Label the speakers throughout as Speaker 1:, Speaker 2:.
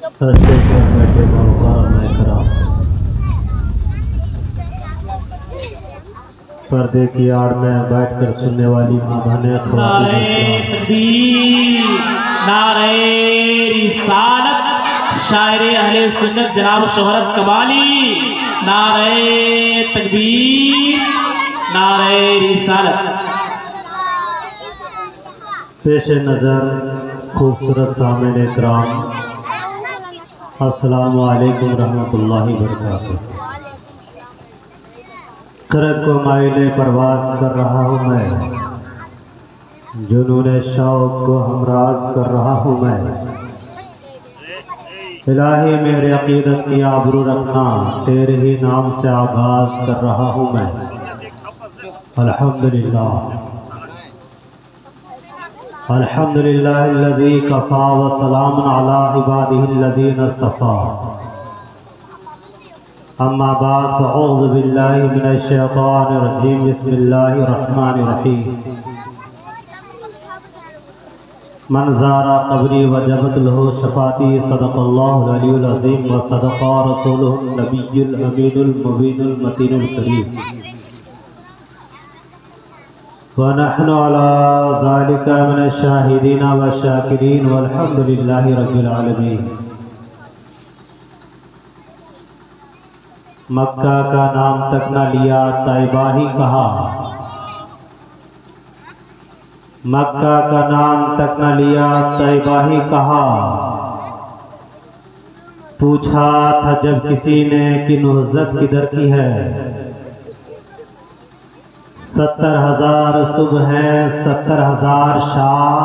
Speaker 1: رستے پر بیٹھے باوقار کرام، پردے کی آڑ میں بیٹھ کر سننے والی ماں بہنیں،
Speaker 2: نعرہ تکبیر، نعرہ رسالت، شاعر اہل سنت جناب شہرت کمالی، نعرہ تکبیر، نعرہ رسالت۔
Speaker 1: پیش نظر خوبصورت سامعین کرام، السلام علیکم ورحمۃ اللہ وبرکاتہ۔ کرد کو مائل پرواز کر رہا ہوں میں، جنون شوق کو ہمراز کر رہا ہوں میں۔ الہی میرے عقیدت کی آبرو رکھنا، تیرے ہی نام سے آغاز کر رہا ہوں میں۔ الحمدللہ الحمدللہ الذی کفا وسلام علی عبادہ الذین اصطفیٰ، اما بعد فاعوذ باللہ من الشیطان الرجیم، بسم اللہ الرحمن الرحیم۔ من زار قبری وجبت له شفاعتی، صدق اللہ العلی العظیم وصدق رسولہ النبی الامین المبین المتین الکریم، ونحن على ذلك من الشاہدین والشاکرین والحمد للہ رب العالمین۔ مکہ کا نام تک نہ لیا، طیبہ ہی کہا، مکہ کا نام تک نہ لیا، طیبہ ہی کہا۔ پوچھا تھا جب کسی نے کہ نہضت کدھر کی ہے، 70,000 صبح ہیں 70,000 شام،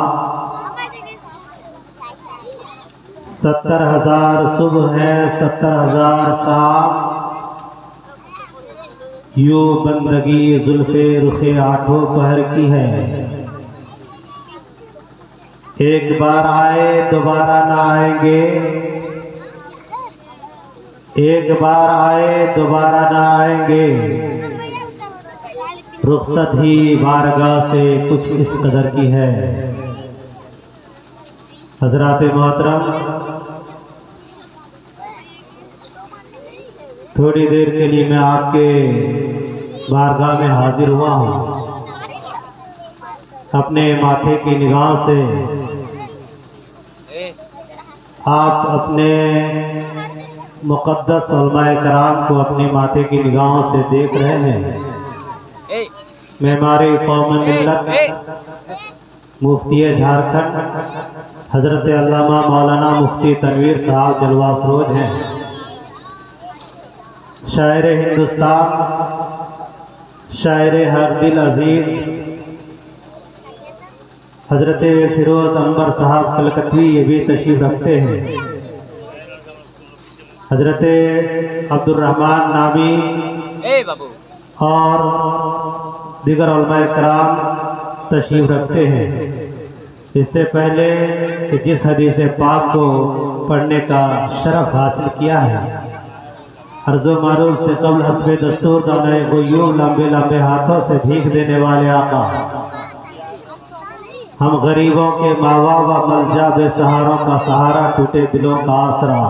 Speaker 1: 70,000 صبح ہیں 70,000 شام، یوں بندگی زلف رخ آٹھوں پہر کی ہے۔ ایک بار آئے دوبارہ نہ آئیں گے، ایک بار آئے دوبارہ نہ آئیں گے، رخصت ہی بارگاہ سے کچھ اس قدر کی ہے۔ حضرات محترم، تھوڑی دیر کے لیے میں آپ کے بارگاہ میں حاضر ہوا ہوں۔ اپنے ماتھے کی نگاہ سے آپ اپنے مقدس علماء کرام کو اپنے ماتھے کی نگاہوں سے دیکھ رہے ہیں۔ معمار قوم ملت مفتی جھارکھنڈ حضرت علامہ مولانا مفتی تنویر صاحب جلوہ افروز ہیں۔ شاعر ہندوستان، شاعر ہر دل عزیز حضرت فیروز انور صاحب کلکتوی یہ بھی تشریف رکھتے ہیں۔ حضرت عبد الرحمن نامی اور دیگر علماء کرام تشریف رکھتے ہیں۔ اس سے پہلے کہ جس حدیث پاک کو پڑھنے کا شرف حاصل کیا ہے، عرض و معروف سے قبل حسب دستور دانے غیوم لمبے لمبے ہاتھوں سے بھیک دینے والے آقا، ہم غریبوں کے ماوا و ملجا، بے سہاروں کا سہارا، ٹوٹے دلوں کا آسرا،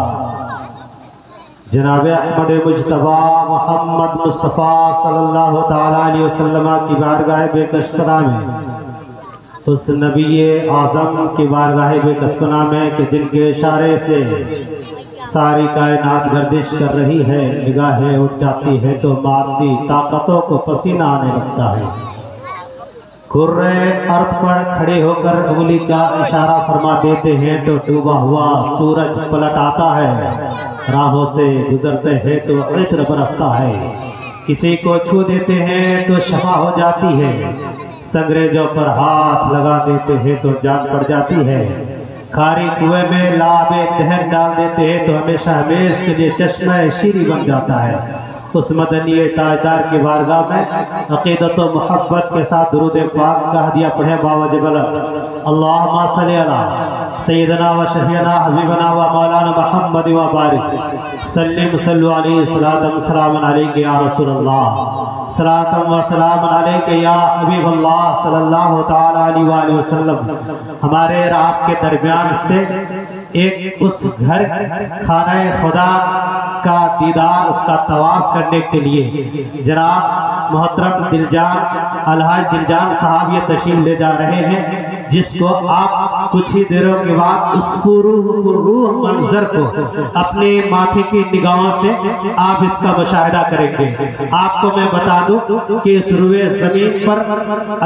Speaker 1: جناب احمد مجتبی محمد مصطفیٰ صلی اللہ تعالیٰ علیہ وسلم کی بارگاہ بے کشکرہ میں، اس نبی اعظم کی بارگاہ بے کشکرہ میں کہ جن کے اشارے سے ساری کائنات گردش کر رہی ہے، نگاہیں اٹھ جاتی ہے تو مادی طاقتوں کو پسینہ آنے لگتا ہے۔ کرے ارض پر کھڑے ہو کر انگلی کا اشارہ فرما دیتے ہیں تو ڈوبا ہوا سورج پلٹ آتا ہے، راہوں سے گزرتے ہیں تو عطر برستا ہے، کسی کو چھو دیتے ہیں تو شفا ہو جاتی ہے، سنگریزوں پر ہاتھ لگا دیتے ہیں تو جان پڑ جاتی ہے، کھاری کنویں میں لعاب دہن ڈال دیتے ہیں تو ہمیشہ ہمیش کے لیے چشمہ شیری بن جاتا ہے۔ اس مدنی تاجدار کی بارگاہ میں عقیدت و محبت کے ساتھ درود پاک کا ہدیہ پڑھیں باوجہ بلند۔ اللہم صلی علی سیدنا و شفیعنا حبیبنا و مولانا محمد و بارک سلم صلو علیہ صلاۃ و سلام علیک یا رسول اللہ، صلاۃ و سلام علیک یا حبیب اللہ صلی اللہ تعالی علیہ وآلہ وسلم۔ ہمارے اور آپ کے درمیان سے ایک اس گھر خانہ خدا کا دیدار، اس کا طواف کرنے کے لیے جناب محترم دلجان الحاج دلجان صاحب یہ تشریف لے جا رہے ہیں، جس کو آپ کچھ ہی دیروں کے بعد اس روح منظر کو اپنے ماتھے کی نگاہوں سے آپ اس کا مشاہدہ کریں گے۔ آپ کو میں بتا دوں کہ اس روئے زمین پر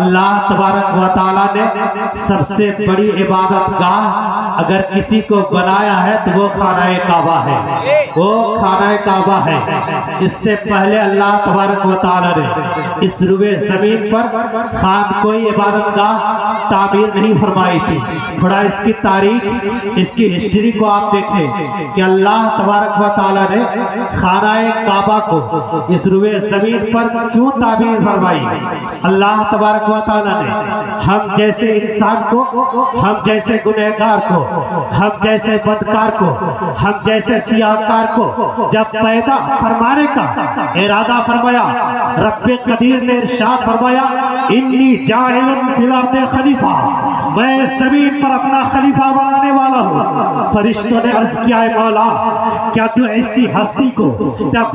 Speaker 1: اللہ تبارک و تعالیٰ نے سب سے بڑی عبادت گاہ اگر کسی کو بنایا ہے تو وہ خانہ کعبہ ہے، وہ خانہ کعبہ ہے۔ اس سے پہلے اللہ تبارک و تعالیٰ نے اس روئے زمین پر کوئی عبادت گاہ تعمیر نہیں فرمائی تھی۔ تھوڑا اس کی تاریخ، اس کی ہسٹری کو آپ دیکھیں کہ اللہ تبارک و تعالیٰ نے خانہ کعبہ کو اس روئے زمین پر کیوں تعمیر فرمائی۔ اللہ تبارک و تعالیٰ نے ہم جیسے انسان کو، ہم جیسے گنہگار کو، ہم جیسے بدکار کو، ہم جیسے سیاہکار کو جب پیدا فرمانے کا ارادہ فرمایا، رب قدیر نے ارشاد فرمایا انی جاعل فی الارض خلیفہ، میں زمین پر اپنا خلیفہ بنانے والا ہوں۔ فرشتوں نے عرض کیا ہے مولا کیا تو ایسی ہستی کو،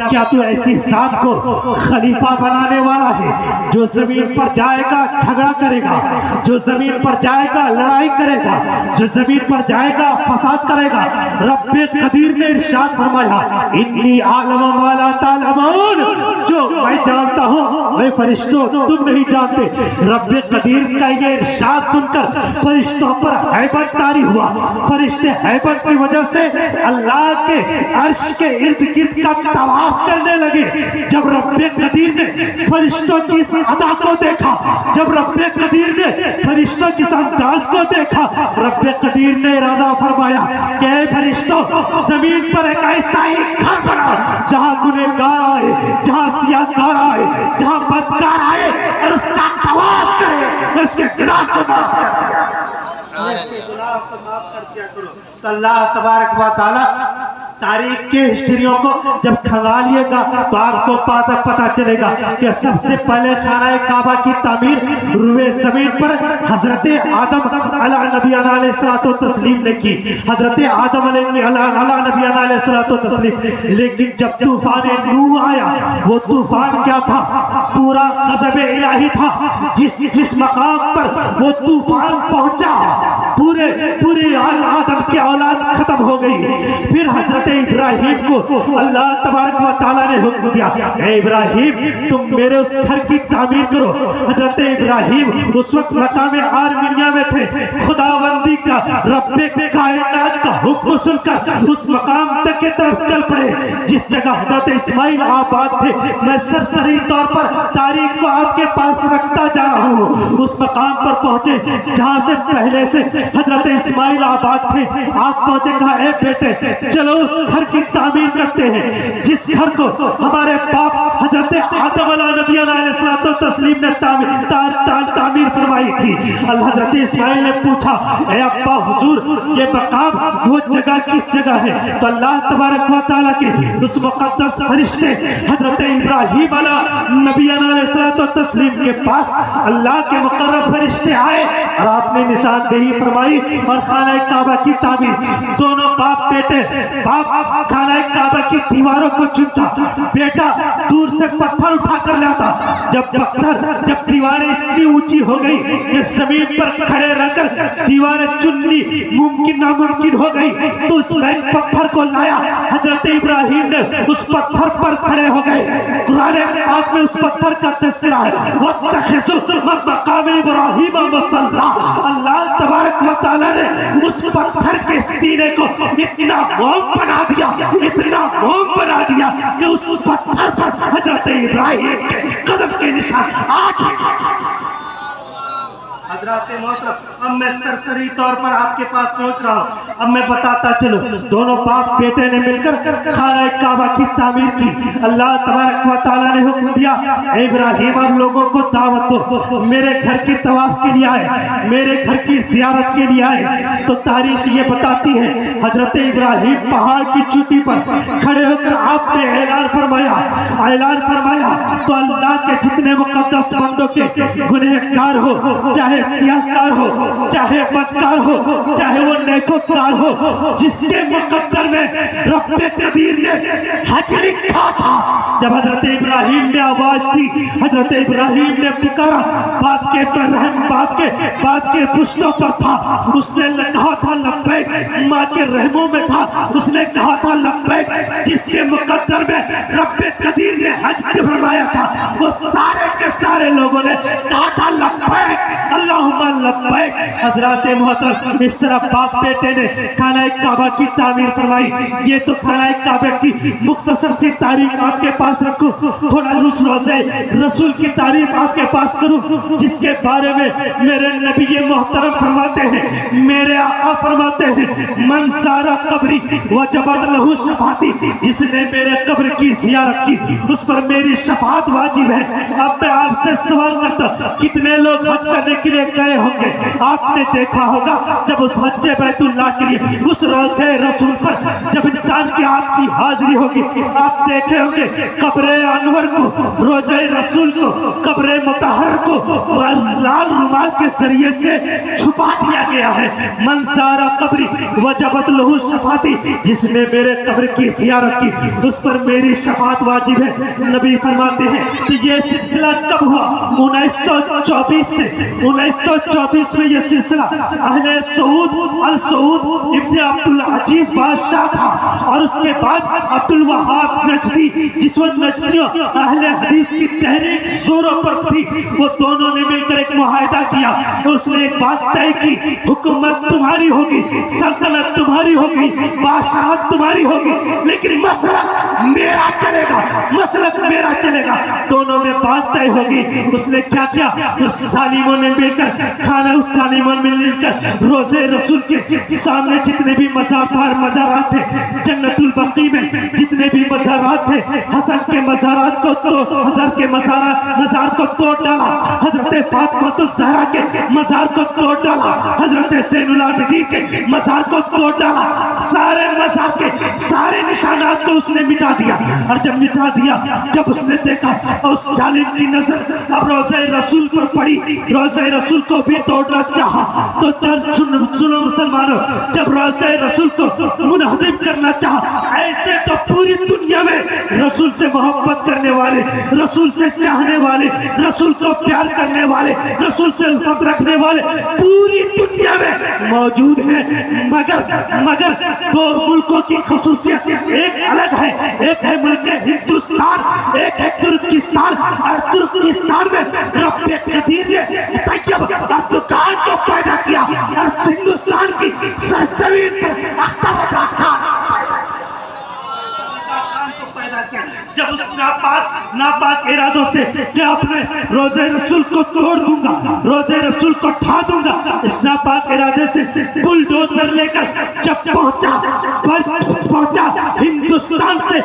Speaker 1: کیا تو ایسی ذات کو خلیفہ بنانے والا ہے جو زمین پر جائے گا جھگڑا کرے گا، جو زمین پر جائے گا لڑائی کرے گا، جو زمین پر جائے گا فساد کرے گا۔ رب قدیر نے ارشاد فرمایا انی عالم ما لا تعلمون، جو میں جانتا ہوں اے فرشتوں تم نہیں جانتے۔ رب قدیر کا یہ ارشاد سن کر فرشتوں پر ہیبت طاری ہوا۔ فرشتے ہیبت کی وجہ سے اللہ کے عرش کے ارد گرد کا طواف کرنے لگے۔ جب رب قدیر نے فرشتوں کی اس ادا کو دیکھا، جب رب قدیر نے فرشتوں کی اس انداز کو دیکھا، رب قدیر نے ارادہ فرمایا کہ اے فرشتوں زمین پر ایک ایسا ہی گھر بنا جہاں گنہگار آئے، جہاں سیاہکار آئے، جہاں بدکار آئے اور اس کا طواف کرے، میں اس کے گناہ کو معاف کر دیا، گناہ کو معاف کر دیا کرو۔ تو اللہ تبارک و تعالیٰ تاریخ کے ہسٹریوں کو جب کھنگالیے گا تو آپ کو پتہ چلے گا کہ سب سے پہلے خانہ کعبہ کی تعمیر روئے زمین پر حضرت آدم علیہ نبی علیہ الصلوۃ والتسلیم نے کی، حضرت آدم علیہ نبی علیہ الصلوۃ والتسلیم۔ لیکن جب طوفان نوح آیا، وہ طوفان کیا تھا؟ پورا غضب الہی تھا۔ جس مقام پر وہ طوفان پہنچا پورے آدم کی اولاد ختم ہو گئی۔ پھر حضرت ابراہیم کو اللہ تبارک و تعالیٰ نے حکم دیا اے ابراہیم تم میرے اس گھر کی تعمیر کرو۔ حضرت ابراہیم اس وقت مقام آرمینیہ میں تھے، خداوندی کا رب کائنات کا حکم سن کر اس مقام تک کی طرف چل پڑے جس جگہ حضرت اسماعیل آباد تھے۔ میں سرسری طور پر تاریخ کو آپ کے پاس رکھتا جا رہا ہوں۔ اس مقام پر پہنچے جہاں سے پہلے سے حضرت اسماعیل آباد تھے۔ آپ پہنچے، کہا اے بیٹے چلو اس گھر کی تعمیر کرتے ہیں جس گھر کو ہمارے باپ حضرت آدم علیہ نبی علیہ الصلوۃ والتسلیم نے تعمیر فرمائی تھی۔ حضرت اسماعیل نے پوچھا اے ابا حضور یہ مقام وہ جگہ کس جگہ ہے؟ تو اللہ تبارک و تعالیٰ کے اس مقدس فرشتے حضرت ابراہیم علیہ نبی علیہ الصلوۃ والتسلیم کے پاس اللہ کے مقرب فرشتے آئے اور آپ نے نشاندہی فرمائی اور خانہ کعبہ کی تعمیر۔ دونوں باپ بیٹے، باپ خانہ کعبہ کی دیواروں کو چنتا، بیٹا دور سے پتھر اٹھا کر لاتا۔ جب دیواریں اتنی اونچی ہو گئی کہ زمین پر کھڑے رہ کر دیواریں چننی ناممکن ہو گئی تو اس میں پتھر کو لایا۔ حضرت ابراہیم نے اس پتھر پر کھڑے ہو گئے۔ قرآن پاک میں اس پتھر کا تذکرہ ہے وَاتَّخِذُوا مِن مَّقَامِ إِبْرَاهِيمَ مُصَلًّى۔ اللہ تبارک و تعالیٰ نے اس پتھر کے سینے کو اتنا موم بنا دیا، اتنا موم بنا دیا کہ اس پتھر پر حضرت ابراہیم کے قدم کے نشان آج بھی۔ حضرات محترم اب میں سرسری طور پر آپ کے پاس پہنچ رہا ہوں۔ اب میں بتاتا چلوں دونوں باپ بیٹے نے مل کر خانہ کعبہ کی تعمیر کی۔ اللہ تبارک و تعالیٰ نے حکم دیا اے ابراہیم اب لوگوں کو دعوت دو، میرے گھر کی طواف کے لیے آئے، میرے گھر کی زیارت کے لیے آئے۔ تو تاریخ یہ بتاتی ہے حضرت ابراہیم پہاڑ کی چوٹی پر کھڑے ہو کر آپ نے اعلان فرمایا تو اللہ کے جتنے مقدس بندوں کے گنہگار ہو، چاہے سیاہکار ہو چاہے بدکار ہو چاہے وہ نیکوکار ہو، جس کے مقدر میں رب قدیر نے حج لکھا تھا، جب حضرت ابراہیم نے آواز دی، حضرت ابراہیم نے پکارا، باپ کے رحم باپ کے پشتوں پر تھا، اس نے کہا تھا لبیک، ماں کے رحموں میں تھا، اس نے کہا تھا لبیک، جس کے مقدر میں رب قدیر نے حج فرمایا تھا، وہ سارے کے سارے لوگوں نے کہا تھا لبیک اللہم لبیک۔ حضرات محترم، اس طرح باپ بیٹے نے خانہ کعبہ کی تعمیر فرمائی۔ یہ تو خانہ کعبہ کی مختصر سی تاریخ آپ کے پاس رکھوں، تھوڑا روزے رسول کی تعریف آپ کے پاس کروں، جس کے بارے میں میرے نبی محترم فرماتے ہیں، میرے آقا فرماتے ہیں، من سارا قبری وجبت لہو شفاعتی، جس نے میرے قبر کی زیارت کی اس پر میری شفاعت واجب ہے۔ اب میں آپ سے سوال کرتا ہوں، کتنے لوگ حج کرنے کے لیے گئے ہوں گے؟ آپ نے دیکھا ہوگا جب اس حج بیت اللہ کے لیے اس روضہ رسول پر جب انسان کی آپ کی حاضری ہوگی، آپ دیکھے ہوں گے قبر انور کو، روضہ رسول کو، قبر مطہر کو لال رومال کے ذریعے سے چھپا دیا گیا ہے۔ من سارا قبری وجبت لہو شفاعتی، جس نے میرے قبر کی زیارت کی اس پر میری شفاعت واجب ہے۔ نبی فرماتے ہیں کہ یہ سلسلہ کب ہوا؟ 1924 سے 1924 میں یہ سلسلہ اہل سعود السعود ابن عبدالعزیز بادشاہ تھا، اور اس کے بعد عبدالوہاب نجدی، جس وقت نجدیوں اہل حدیث کی تحریک زوروں پر تھی، وہ دونوں نے مل کر ایک معاہدہ کیا۔ اس نے ایک بات طے کی، حکومت تمہاری ہوگی، سلطنت تمہاری ہوگی، بادشاہت تمہاری ہوگی، لیکن مسلک میرا چلے گا، مسلک میرا چلے گا۔ دونوں میں بات طے ہوگی۔ اس نے کیا کیا؟ اس ظالموں نے مل کر روزے رسول کے سامنے جتنے بھی مزارات تھے، جنت البقیع میں جتنے بھی مزارات تھے، حسن کے مزارات کو تو حضرت کے مزار کو توڑ ڈالا، حضرت فاطمہ الزہرا کے مزار کو توڑ ڈالا، حضرت زین العابدین کے مزار کو توڑ ڈالا، سارے مزار کے سارے نشانات کو اس نے مٹا دیا۔ اور جب مٹا دیا، جب اس نے دیکھا اس ظالم کی نظر اب روضہ رسول پر پڑی، روضہ رسول کو بھی توڑنا چاہا، تو سنو مسلمانوں، جب روضہ رسول کو منہدم کرنا چاہا، ایسے تو پوری دنیا میں رسول سے محبت کرنے والے، رسول سے چاہنے والے، رسول کو پیار کرنے والے، رسول سے الفت رکھنے والے پوری دنیا میں موجود ہیں، مگر دو ملکوں کی خصوصیت ایک الگ ہے، ایک ہے ملک ہندوستان، ایک ہے ترکستان، اور ترکستان میں رب قدیر نے طیب اردوغان کو پیدا کیا، اور ہندوستان کی سرزمین پر اختر رضا خان کو پیدا کیا۔ جب اس ناپاک ارادوں سے کہ اپنے روزہ رسول کو توڑ دوں گا، روزہ رسول کو ٹھا دوں گا، اس ناپاک ارادے سے بلڈوزر لے کر جب پہنچا ہندوستان سے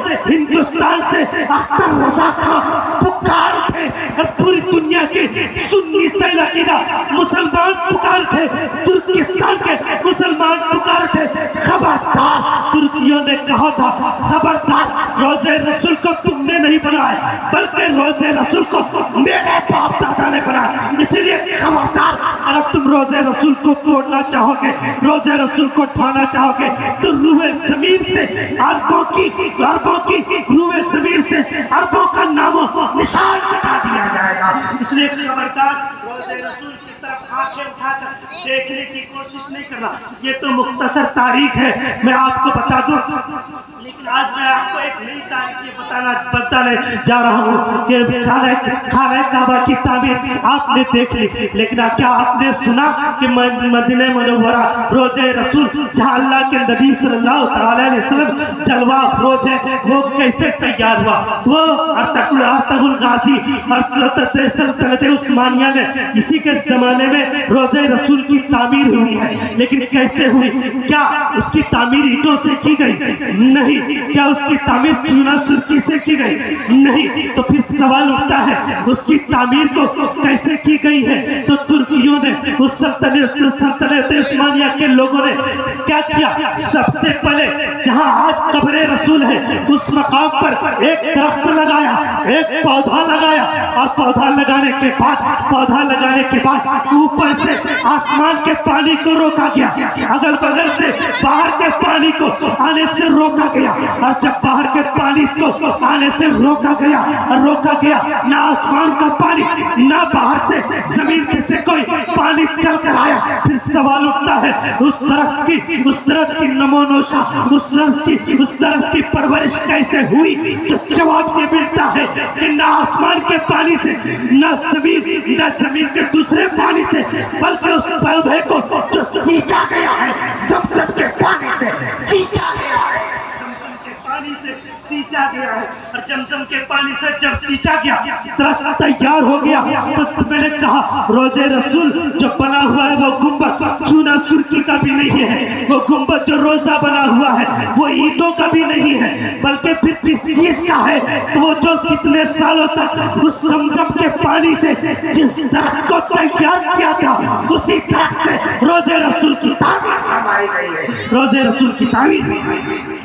Speaker 1: اختر رضا خان پکار اٹھے، اور پوری دنیا کے سنی سیل عقیدہ مسلمان پکار اٹھے، ترکستان کے مسلمان پکار اٹھے، خبردار، ترکیوں نے کہا تھا خبردار، روزہ رسول کو تم نے نہیں بنایا بلکہ روزہ رسول کو میرے باپ دادا نے بنایا، اس لیے خبردار، اگر تم روزہ رسول کو توڑنا چاہو گے، روزہ رسول کو ٹھانا چاہو گے، تو روح زمین سے عربوں کی روح زمین سے عربوں کا نام و نشان مٹا دیا جائے گا۔ اس لیے خبردار، روزہ رسول کی طرف آنکھیں اٹھا کر دیکھنے کی کوشش نہیں کرنا۔ یہ تو مختصر تاریخ ہے، میں آپ کو بتا دوں، لیکن آج میں آپ کو ایک نئی تاریخ بتانے جا رہا ہوں کہ خانہ کعبہ کی تعمیر آپ نے دیکھ لی، لیکن کیا آپ نے سنا کہ مدینہ منورہ روضہ رسول جہاں اللہ کے نبی صلی اللہ علیہ وسلم جلوہ افروز ہے، وہ کیسے تیار ہوا؟ وہ ارطغرل غازی اور سلطنت عثمانیہ میں اسی کے زمانے میں روضہ رسول کی تعمیر ہوئی ہے، لیکن کیسے ہوئی؟ کیا اس کی تعمیر اینٹوں سے کی گئی؟ نہیں. کیا اس کی تعمیر چونا سرخی سے کی گئی؟ نہیں. تو پھر سوال اٹھتا ہے اس کی تعمیر کو کیسے کی گئی ہے؟ تو ترکیوں نے اس سلطنت عثمانیہ کے لوگوں نے کیا کیا؟ سب سے پہلے جہاں آج قبر رسول ہے اس مقام پر ایک درخت لگایا، ایک پودا لگایا، اور پودا لگانے کے بعد اوپر سے آسمان کے پانی کو روکا گیا، اگل بغل سے باہر کے پانی کو آنے سے روکا گیا. اور جب باہر کے پانی کو آنے سے روکا گیا نہ آسمان کا پانی نہ باہر سے زمین سے کوئی پانی چل کر آیا. پھر سوال اٹھتا ہے اس درخت کی نمو نوشا، اس درخت کی پرورش کیسے ہوئی؟ تو جواب یہ ملتا ہے کہ نہ آسمان کے پانی سے نہ زمین کے دوسرے پانی سے، بلکہ اس پودے کو جو سینچا گیا ہے زمزم کے پانی سے سینچا گیا ہے. اور زمزم کے پانی سے جب سینچا گیا درخت تیار ہو گیا. تو میں نے کہا روزے رسول جو بنا ہوا ہے وہ گنبد چونا سرخی کا بھی نہیں ہے، وہ گنبد جو روزہ بنا ہوا ہے وہ اینٹوں کا بھی نہیں ہے، بلکہ پھر کس چیز کا ہے؟ تو وہ جو کتنے سالوں تک اس زمزم کے پانی سے جس درخت کو تیار کیا تھا اسی درخت سے روزے رسول کی تعمیر فرمائی گئی ہے. روزے رسول کی تعمیر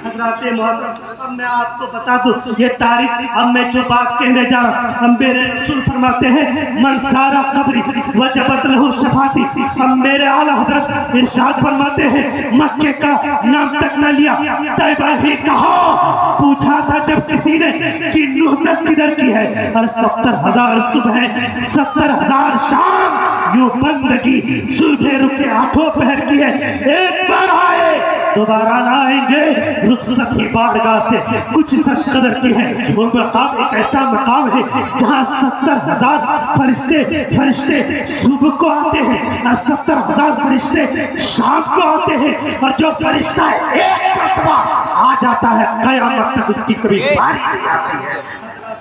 Speaker 1: حضرات محترم. اب میں آپ کو بتا دوں یہ تاریخ، اب میں جو بات کہنے جا رہا ہوں، ہم میرے رسول فرماتے ہیں من سارا قبری وجبت لہو شفاعتی. اب میرے اعلیٰ حضرت ارشاد فرماتے ہیں مکے کا نام تک نہ لیا، طیبہ ہی کہا. پوچھا تھا جب کسی نے کہ نہضت کدھر کی ہے؟ اور 70,000 صبح 70,000 شام یوں بندگی صلح رکے 8 پہر کی ہے. ایک بار آئے دوبارہ نہ آئیں گے، رخصت کی بارگاہ سے کچھ ست قدر کی ہے. وہ مقام ایک ایسا مقام ہے جہاں 70,000 فرشتے صبح کو آتے ہیں اور 70,000 فرشتے شام کو آتے ہیں، اور جو فرشتہ ایک مرتبہ آ جاتا ہے قیامت تک اس کی کبھی باری نہیں آتی ہے.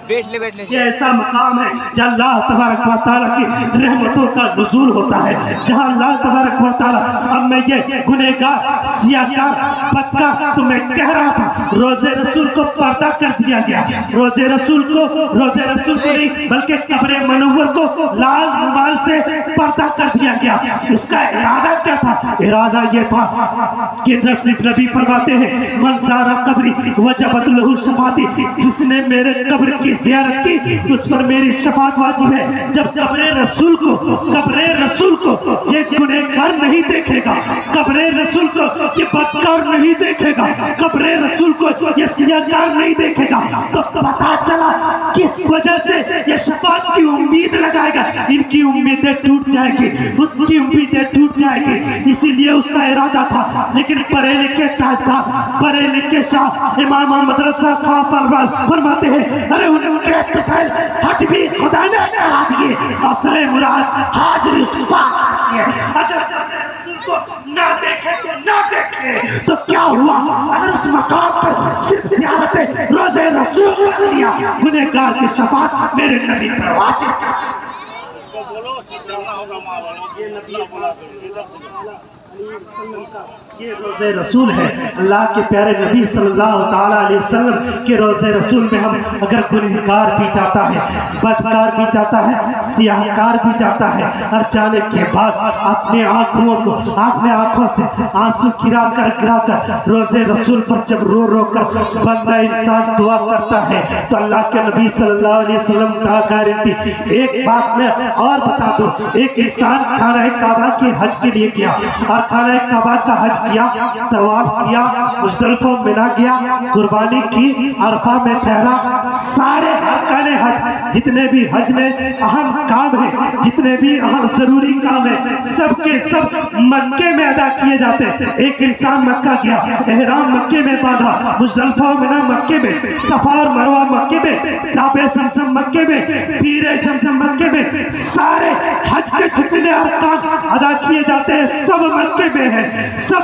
Speaker 1: یہ ایسا مقام ہے جہاں اللہ تبارک و تعالیٰ کی رحمتوں کا نزول ہوتا ہے، جہاں اللہ تبارک و تعالیٰ. اب میں یہ گنہگار سیاہکار بدکار تو میں کہہ رہا تھا روزے رسول کو پردہ کر دیا گیا. روزے رسول کو نہیں بلکہ قبر منور کو لال رومال سے پردہ کر دیا گیا. اس کا ارادہ کیا تھا؟ ارادہ یہ تھا کہ نبی فرماتے ہیں من زارا قبری وجبت لہو شفاعتی. جس نے میرے قبر کی زیارت کی اس پر میری شفاعت واجب ہے. جب قبر رسول کو یہ گنہگار نہیں دیکھے گا، قبر رسول کو یہ بدکار نہیں دیکھے گا، قبر رسول کو یہ سیاہکار نہیں دیکھے گا، تو پتا چلا کس وجہ سے یہ شفاعت کی امید لگائے گا. ان کی امیدیں ٹوٹ جائے گی، ان کی امیدیں ٹوٹ جائے گی. اسی لیے اس کا ارادہ تھا. لیکن پڑھے لکھے تاجدار، پڑھے لکھے شاہ امام احمد رضا خان فرماتے ہیں ارے ان کے طفیل حج بھی خدا نے کرا دیے، اصل مراد حاضری اس پاک کی ہے. اگر قبر رسول کو نہ دیکھے تو نہ دیکھے تو کیا ہوا؟ اگر اس مقام پر صرف زیارت روزے رسول کر لیا گنہگار کی شفاعت میرے نبی پر واجب ہے. یہ روزے رسول ہے. اللہ کے پیارے نبی صلی اللہ تعالیٰ علیہ وسلم کے روزے رسول میں ہم اگر گنہگار بھی جاتا ہے، بدکار بھی جاتا ہے، سیاہکار بھی جاتا ہے، اور جانے کے بعد اپنے آنکھوں سے آنسو گرا کر روزے رسول پر جب رو کر بندہ انسان دعا کرتا ہے تو اللہ کے نبی صلی اللہ علیہ وسلم کا گارنٹی. ایک بات میں اور بتا دوں، ایک انسان خانہ کعبہ کے حج کے لیے گیا اور خانہ کعبہ کا حج کیا، طواف کیا، مزدلفہ منا گیا، قربانی کی، عرفہ میں ٹھہرا. سارے ارکان حج جتنے بھی حج میں اہم کام ہیں، جتنے بھی اہم ضروری کام ہیں، سب کے سب مکے میں ادا کیے جاتے ہیں. ایک انسان مکہ گیا، احرام مکے میں باندھا، مزدلفہ منا مکے میں، صفا اور مروہ مکے میں، صاحب زمزم مکے میں، پیر زمزم مکے میں. سارے حج کے جتنے ارکان ادا کیے جاتے ہیں سب مکے میں ہیں، سب